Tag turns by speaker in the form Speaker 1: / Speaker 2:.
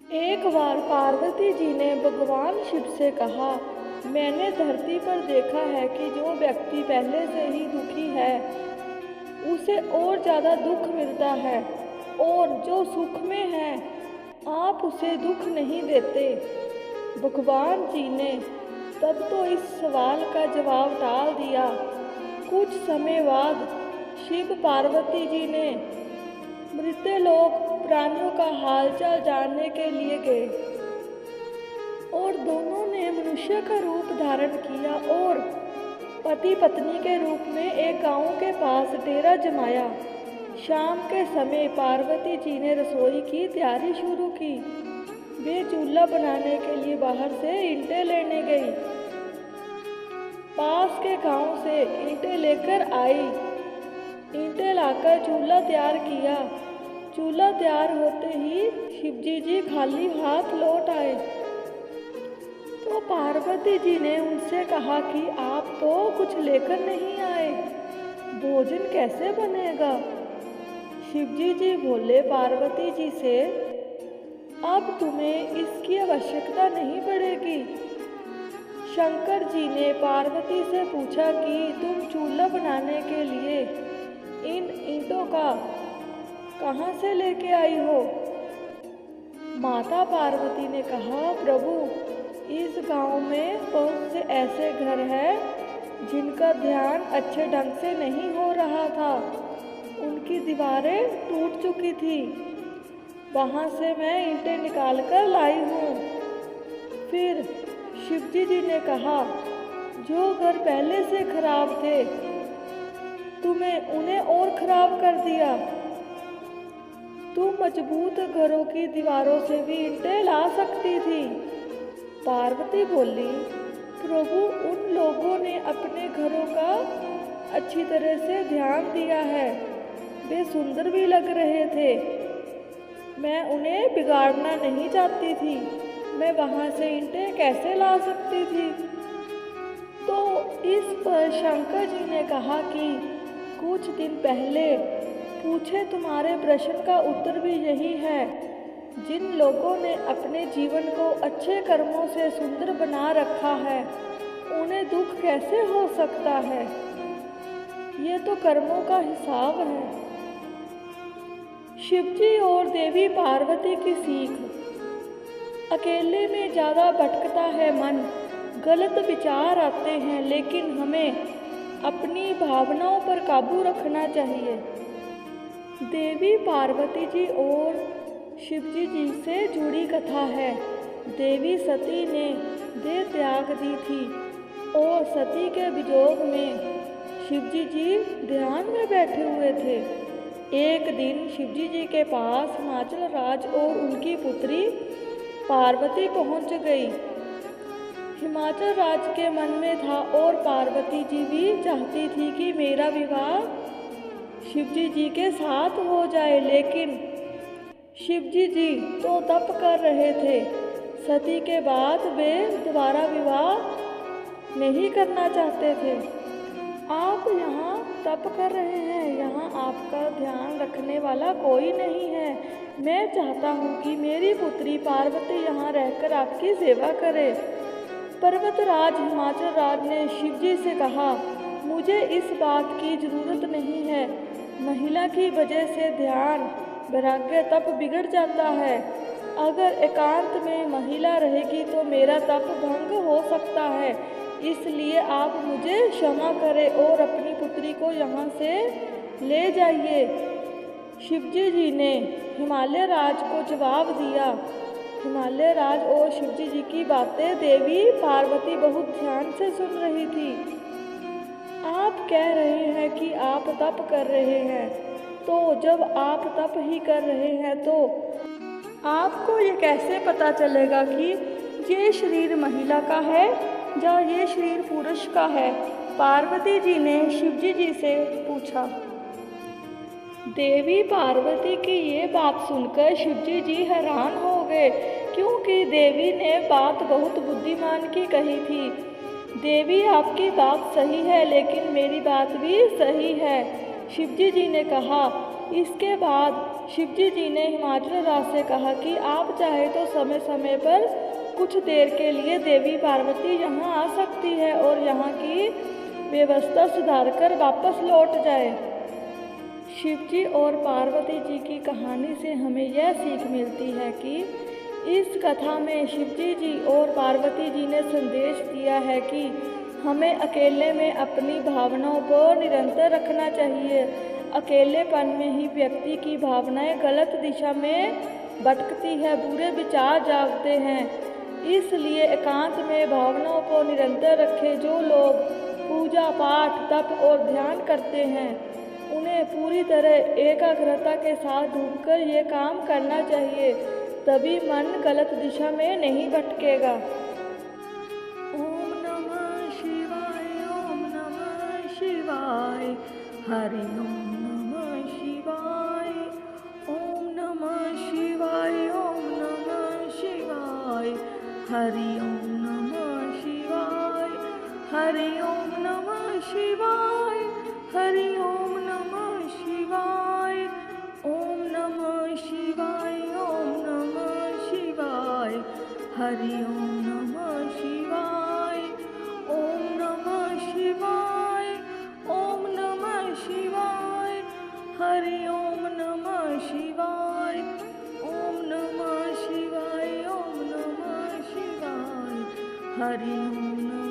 Speaker 1: एक बार पार्वती जी ने भगवान शिव से कहा, मैंने धरती पर देखा है कि जो व्यक्ति पहले से ही दुखी है उसे और ज़्यादा दुख मिलता है, और जो सुख में है आप उसे दुख नहीं देते। भगवान जी ने तब तो इस सवाल का जवाब टाल दिया। कुछ समय बाद शिव पार्वती जी ने मृतलोक प्राणियों का हालचाल जानने के लिए गए और दोनों ने मनुष्य का रूप धारण किया और पति पत्नी के रूप में एक गांव के पास डेरा जमाया। शाम के समय पार्वती जी ने रसोई की तैयारी शुरू की। वे चूल्हा बनाने के लिए बाहर से ईंटें लेने गई। पास के गांव से ईंटें लेकर आई। ईंटें लाकर चूल्हा तैयार किया। चूल्हा तैयार होते ही शिवजी जी खाली हाथ लौट आए। तो पार्वती जी ने उनसे कहा कि आप तो कुछ लेकर नहीं आए, भोजन कैसे बनेगा? शिवजी जी बोले पार्वती जी से, अब तुम्हें इसकी आवश्यकता नहीं पड़ेगी। शंकर जी ने पार्वती से पूछा कि तुम चूल्हा बनाने के लिए इन ईंटों का कहाँ से लेके आई हो? माता पार्वती ने कहा, प्रभु, इस गांव में बहुत से ऐसे घर हैं जिनका ध्यान अच्छे ढंग से नहीं हो रहा था। उनकी दीवारें टूट चुकी थी। वहाँ से मैं ईंटें निकाल कर लाई हूँ। फिर शिवजी जी ने कहा, जो घर पहले से खराब थे तुम्हें उन्हें और खराब कर दिया। तुम मजबूत घरों की दीवारों से भी ईंटें ला सकती थी। पार्वती बोली, प्रभु, उन लोगों ने अपने घरों का अच्छी तरह से ध्यान दिया है, वे सुंदर भी लग रहे थे। मैं उन्हें बिगाड़ना नहीं चाहती थी। मैं वहाँ से ईंटें कैसे ला सकती थी? तो इस पर शंकर जी ने कहा कि कुछ दिन पहले पूछे तुम्हारे प्रश्न का उत्तर भी यही है। जिन लोगों ने अपने जीवन को अच्छे कर्मों से सुंदर बना रखा है उन्हें दुख कैसे हो सकता है? ये तो कर्मों का हिसाब है। शिवजी और देवी पार्वती की सीख। अकेले में ज़्यादा भटकता है मन, गलत विचार आते हैं, लेकिन हमें अपनी भावनाओं पर काबू रखना चाहिए। देवी पार्वती जी और शिवजी जी से जुड़ी कथा है। देवी सती ने देह त्याग दी थी और सती के वियोग में शिवजी जी ध्यान में बैठे हुए थे। एक दिन शिवजी जी के पास हिमाचल राज और उनकी पुत्री पार्वती पहुंच गई। हिमाचल राज के मन में था और पार्वती जी भी चाहती थी कि मेरा विवाह शिवजी जी के साथ हो जाए, लेकिन शिवजी जी तो तप कर रहे थे। सती के बाद वे दोबारा विवाह नहीं करना चाहते थे। आप यहाँ तप कर रहे हैं, यहाँ आपका ध्यान रखने वाला कोई नहीं है। मैं चाहता हूँ कि मेरी पुत्री पार्वती यहाँ रहकर आपकी सेवा करे। पर्वतराज हिमाचल राज ने शिवजी से कहा, मुझे इस बात की जरूरत नहीं है। महिला की वजह से ध्यान, वैराग्य, तप बिगड़ जाता है। अगर एकांत में महिला रहेगी तो मेरा तप भंग हो सकता है। इसलिए आप मुझे क्षमा करें और अपनी पुत्री को यहाँ से ले जाइए। शिवजी जी ने हिमालय राज को जवाब दिया। हिमालय राज और शिवजी जी की बातें देवी पार्वती बहुत ध्यान से सुन रही थी। आप कह रहे हैं कि आप तप कर रहे हैं, तो जब आप तप ही कर रहे हैं तो आपको ये कैसे पता चलेगा कि ये शरीर महिला का है या ये शरीर पुरुष का है? पार्वती जी ने शिवजी जी से पूछा। देवी पार्वती की ये बात सुनकर शिवजी जी हैरान हो गए, क्योंकि देवी ने बात बहुत बुद्धिमान की कही थी। देवी, आपकी बात सही है, लेकिन मेरी बात भी सही है। शिवजी जी ने कहा, इसके बाद शिवजी जी ने हिमाचल राज से कहा कि आप चाहे तो समय समय पर कुछ देर के लिए देवी पार्वती यहाँ आ सकती है और यहाँ की व्यवस्था सुधार कर वापस लौट जाए। शिवजी और पार्वती जी की कहानी से हमें यह सीख मिलती है कि इस कथा में शिवजी जी और पार्वती जी ने संदेश दिया है कि हमें अकेले में अपनी भावनाओं को निरंतर रखना चाहिए। अकेलेपन में ही व्यक्ति की भावनाएं गलत दिशा में भटकती है, बुरे विचार जागते हैं। इसलिए एकांत में भावनाओं को निरंतर रखें। जो लोग पूजा पाठ तप और ध्यान करते हैं उन्हें पूरी तरह एकाग्रता के साथ डूबकर ये काम करना चाहिए, तभी मन गलत दिशा में नहीं भटकेगा। ओम नमः शिवाय, ओम नमः शिवाय, हरि ओम नमः शिवाय, ओम नमः शिवाय, ओम नमः शिवाय, हरि ओम नमः शिवाय, हरि ओम नमः शिवाय, हरि ओम नमः शिवाय, ओम नमः शिवाय, ओम नमः शिवाय, हरि ओम नमः शिवाय, ओम नमः शिवाय, ओम नमः शिवाय, हरि ओम नमः शिवाय, ओम नमः शिवाय, ओम नमः शिवाय, हरि ओम नमः